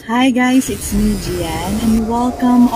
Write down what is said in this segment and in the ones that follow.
Hi guys, it's me Gian and welcome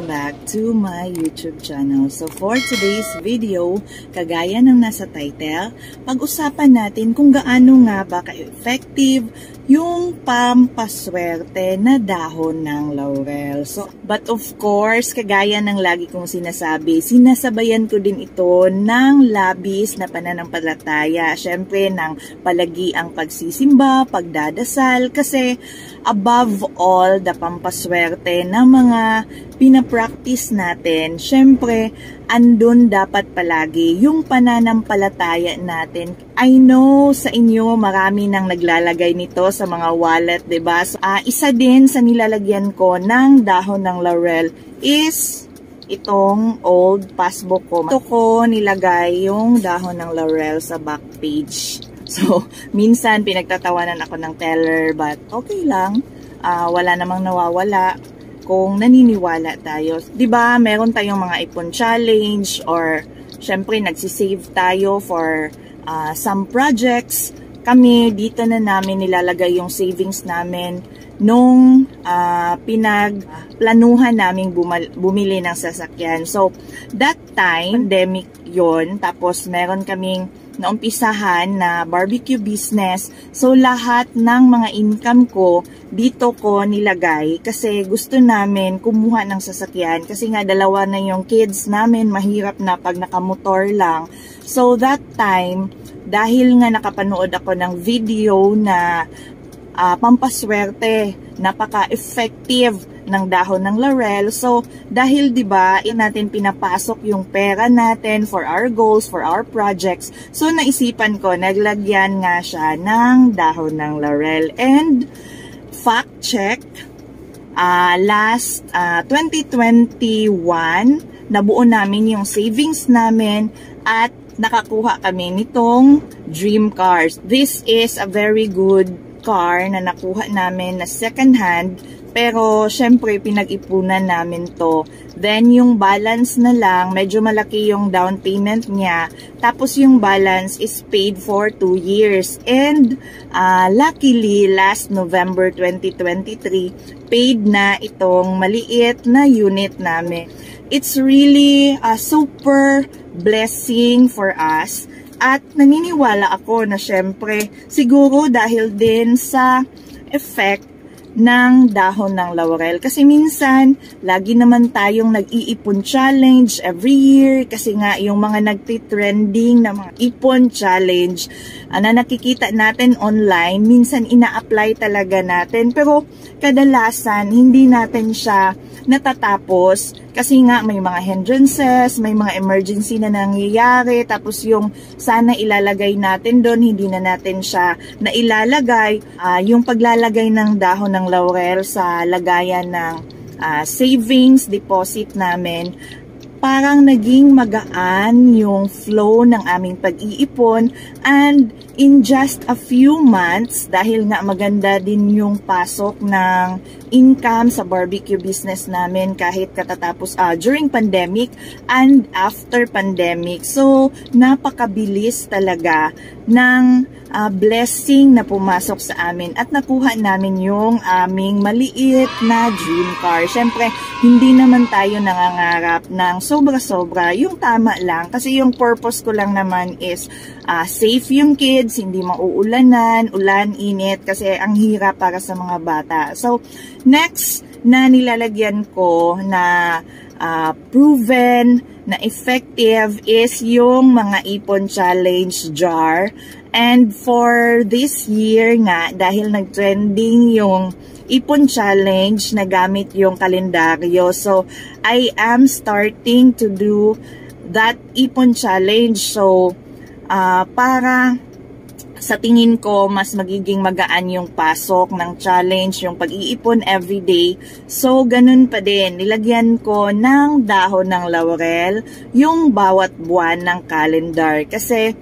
back to my YouTube channel. So for today's video, kagaya ng nasa title, pag-usapan natin kung gaano nga ba ka-effective yung pampaswerte na dahon ng laurel. So, but of course, kagaya ng lagi kong sinasabi, sinasabayan ko din ito ng labis na pananampalataya. Syempre, ng palagi ang pagsisimba, pagdadasal, kasi above all, the pampaswerte na mga pinapractice natin, syempre, andun dapat palagi yung pananampalataya natin. I know sa inyo marami nang naglalagay nito sa mga wallet, diba? So, isa din sa nilalagyan ko ng dahon ng laurel is itong old passbook ko. Ito ko nilagay yung dahon ng laurel sa back page. So, minsan pinagtatawanan ako ng teller, but okay lang. Wala namang nawawala kung naniniwala tayo. 'Di ba? Meron tayong mga ipon challenge or syempre nagsisave tayo for some projects. Kami dito na namin nilalagay yung savings namin nung pinagplanuhan naming bumili ng sasakyan. So, that time, pandemic yon, tapos meron kaming naumpisahan na barbecue business. So, lahat ng mga income ko, dito ko nilagay kasi gusto namin kumuha ng sasakyan. Kasi nga, dalawa na yung kids namin, mahirap na pag nakamotor lang. So, that time, dahil nga nakapanood ako ng video na pampaswerte, napaka-effective ng dahon ng laurel. So, dahil 'di ba, natin pinapasok yung pera natin for our goals, for our projects. So, naisipan ko, naglagyan nga siya ng dahon ng laurel. And fact check, last 2021, nabuo namin yung savings namin at nakakuha kami nitong dream cars. This is a very good car na nakuha namin na second hand. Pero, syempre, pinag-ipunan namin to. Then, yung balance na lang, medyo malaki yung down payment niya. Tapos, yung balance is paid for 2 years. And, luckily, last November 2023, paid na itong maliit na unit namin. It's really a super blessing for us. At naniniwala ako na syempre, siguro dahil din sa effect ng dahon ng laurel. Kasi minsan, lagi naman tayong nag-iipon challenge every year. Kasi nga, yung mga nagtitrending na mga ipon challenge na nakikita natin online, minsan ina-apply talaga natin. Pero kadalasan, hindi natin siya natatapos. Kasi nga, may mga hindrances, may mga emergency na nangyayari. Tapos yung sana ilalagay natin doon, hindi na natin siya nailalagay. Yung paglalagay ng dahon ng laurel sa lagayan ng savings deposit namin, parang naging magaan yung flow ng aming pag-iipon. And in just a few months, dahil nga maganda din yung pasok ng income sa barbecue business namin kahit katatapos during pandemic and after pandemic. So, napakabilis talaga ng blessing na pumasok sa amin at nakuha namin yung aming maliit na dream car. Syempre, hindi naman tayo nangangarap ng sobra-sobra, yung tama lang. Kasi yung purpose ko lang naman is safe yung kids, hindi mauulanan, ulan, init, kasi ang hirap para sa mga bata. So, next na nilalagyan ko na proven na effective is yung mga ipon challenge jar. And for this year nga, dahil nag-trending yung ipon challenge na gamit yung kalendaryo, so I am starting to do that ipon challenge. So, para sa tingin ko, mas magiging magaan yung pasok ng challenge, yung pag-iipon everyday. So, ganun pa din. Nilagyan ko ng dahon ng laurel yung bawat buwan ng calendar. Kasi,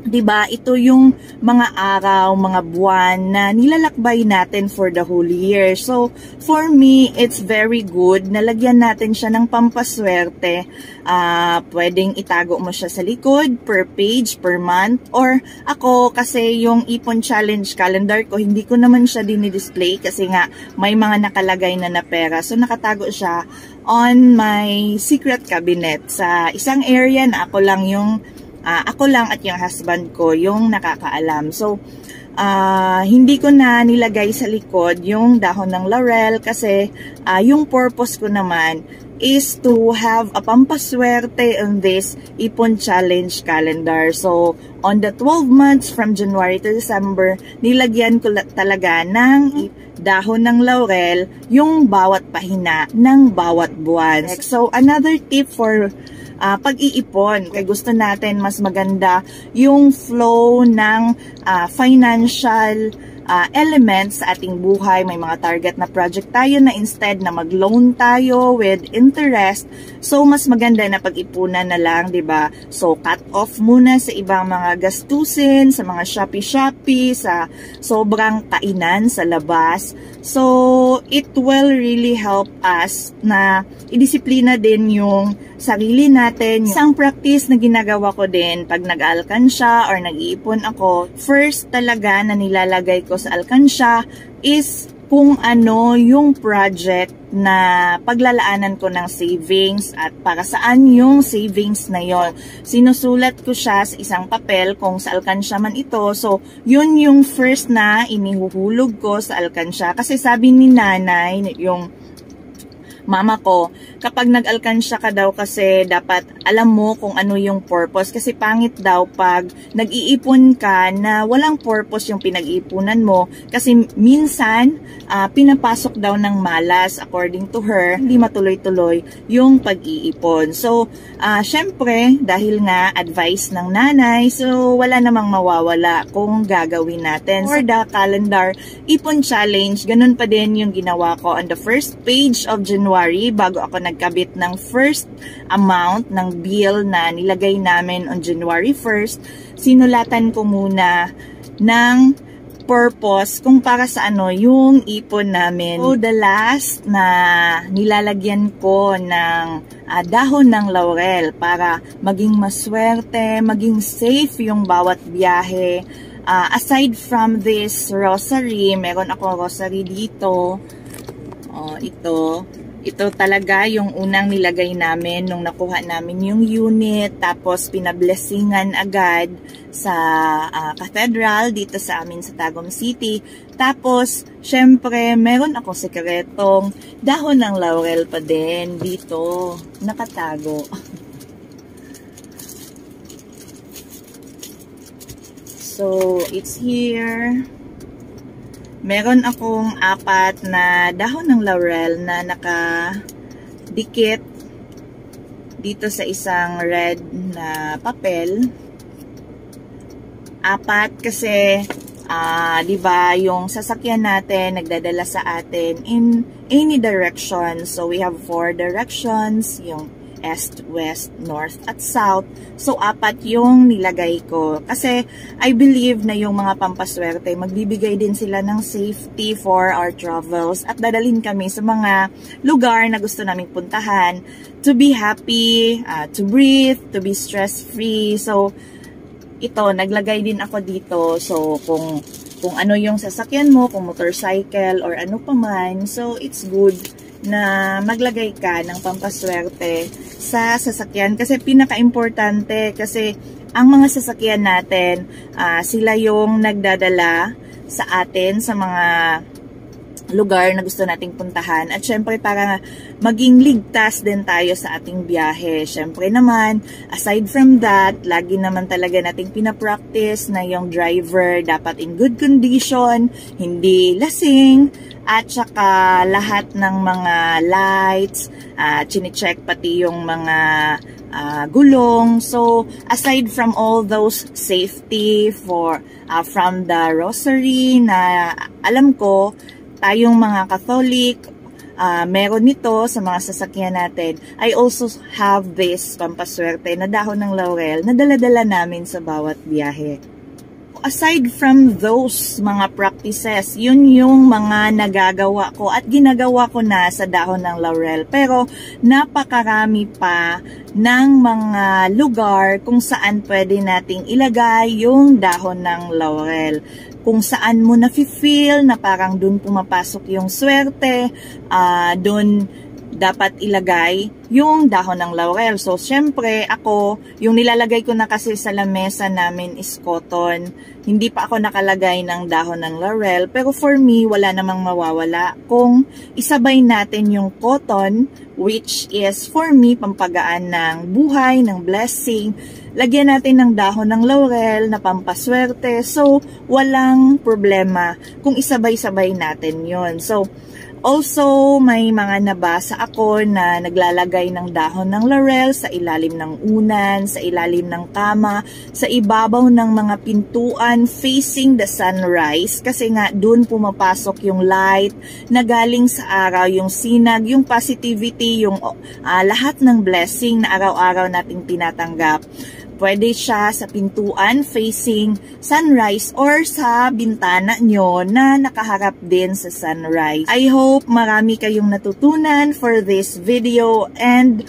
'Diba? Ito yung mga araw, mga buwan na nilalakbay natin for the whole year. So, for me, it's very good. Nalagyan natin siya ng pampaswerte. Pwedeng itago mo siya sa likod, per page, per month. Or ako, kasi yung Ipon Challenge calendar ko, hindi ko naman siya dinidisplay kasi nga may mga nakalagay na pera. So, nakatago siya on my secret cabinet sa isang area na ako lang at yung husband ko yung nakakaalam. So, hindi ko na nilagay sa likod yung dahon ng laurel kasi yung purpose ko naman is to have a pampaswerte on this Ipon Challenge calendar. So, on the 12 months from January to December, nilagyan ko talaga ng dahon ng laurel yung bawat pahina ng bawat buwan. So, another tip for pag-iipon. Kaya gusto natin mas maganda yung flow ng financial elements sa ating buhay. May mga target na project tayo na instead na mag-loan tayo with interest. So, mas maganda na pag-ipunan na lang, 'di ba? So, cut off muna sa ibang mga gastusin, sa mga Shopee, sa sobrang kainan sa labas. So, it will really help us na idisiplina din yung sarili natin. Isang practice na ginagawa ko din pag nag-alkansya or nag-iipon ako, first talaga na nilalagay ko sa alkansya is kung ano yung project na paglalaanan ko ng savings at para saan yung savings na yon. Sinusulat ko siya sa isang papel kung sa alkansya man ito. So, yun yung first na inihuhulog ko sa alkansya. Kasi sabi ni nanay, yung mama ko, kapag nag-alkansya ka daw kasi dapat alam mo kung ano yung purpose. Kasi pangit daw pag nag-iipon ka na walang purpose yung pinag-iipunan mo. Kasi minsan, pinapasok daw ng malas, according to her, hindi matuloy-tuloy yung pag-iipon. So, syempre, dahil nga advice ng nanay, so wala namang mawawala kung gagawin natin. For the calendar, Ipon Challenge, ganun pa din yung ginawa ko on the first page of January. Bago ako nagkabit ng first amount ng bill na nilagay namin on January 1st, sinulatan ko muna ng purpose kung para sa ano yung ipon namin. So, the last na nilalagyan ko ng dahon ng laurel para maging maswerte, maging safe yung bawat biyahe. Aside from this rosary, meron akong rosary dito. Ito talaga yung unang nilagay namin nung nakuha namin yung unit. Tapos pinablessingan agad sa cathedral dito sa amin sa Tagum City. Tapos, syempre, meron akong sekretong dahon ng laurel pa din dito. Nakatago. So, it's here. Meron akong 4 na dahon ng laurel na nakadikit dito sa isang red na papel. 4 kasi, di ba, yung sasakyan natin nagdadala sa atin in any direction. So, we have 4 directions, yung east, west, north, at south. So, 4 yung nilagay ko. Kasi, I believe na yung mga pampaswerte, magbibigay din sila ng safety for our travels at dadalhin kami sa mga lugar na gusto naming puntahan to be happy, to breathe, to be stress-free. So, ito, naglagay din ako dito. So, kung ano yung sasakyan mo, kung motorcycle or ano pa man, so, it's good na maglagay ka ng pampaswerte sa sasakyan kasi pinaka-importante kasi ang mga sasakyan natin sila yung nagdadala sa atin sa mga lugar na gusto nating puntahan at syempre para maging ligtas din tayo sa ating biyahe. Syempre naman, aside from that, lagi naman talaga nating pinapractice na yung driver dapat in good condition, hindi lasing, at saka lahat ng mga lights, chine-check pati yung mga gulong. So, aside from all those safety from the rosary na alam ko, tayong mga Catholic, meron nito sa mga sasakyan natin. I also have this pampaswerte na dahon ng laurel na dala-dala namin sa bawat biyahe. Aside from those mga practices, yun yung mga nagagawa ko at ginagawa ko na sa dahon ng laurel. Pero napakarami pa ng mga lugar kung saan pwede nating ilagay yung dahon ng laurel. Kung saan mo na-feel na parang dun pumapasok yung swerte, dun dapat ilagay yung dahon ng laurel. So, syempre, ako, yung nilalagay ko na kasi sa lamesa namin is cotton. Hindi pa ako nakalagay ng dahon ng laurel. Pero for me, wala namang mawawala kung isabay natin yung cotton, which is for me, pampagaan ng buhay, ng blessing. Lagyan natin ng dahon ng laurel na pampaswerte. So, walang problema kung isabay-sabay natin yon. So, also, may mga nabasa ako na naglalagay ng dahon ng laurel sa ilalim ng unan, sa ilalim ng kama, sa ibabaw ng mga pintuan facing the sunrise. Kasi nga, dun pumapasok yung light na galing sa araw, yung sinag, yung positivity, yung lahat ng blessing na araw-araw nating tinatanggap. Pwede siya sa pintuan facing sunrise or sa bintana nyo na nakaharap din sa sunrise. I hope marami kayong natutunan for this video and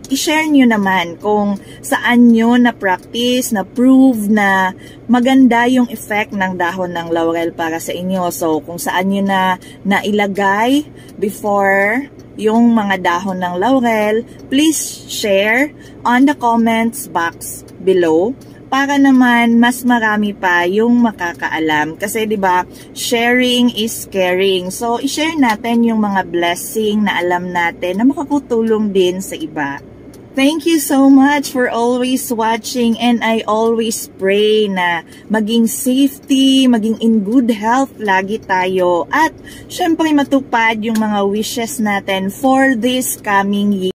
i-share nyo naman kung saan nyo na-practice, na-prove na maganda yung effect ng dahon ng laurel para sa inyo. So, kung saan nyo na nailagay before yung mga dahon ng laurel, please share on the comments box below para naman mas marami pa yung makakaalam. Kasi 'di ba, sharing is caring. So, i-share natin yung mga blessing na alam natin na makakatulong din sa iba. Thank you so much for always watching, and I always pray na maging safety, maging in good health lagi tayo, at syempre matupad yung mga wishes natin for this coming year.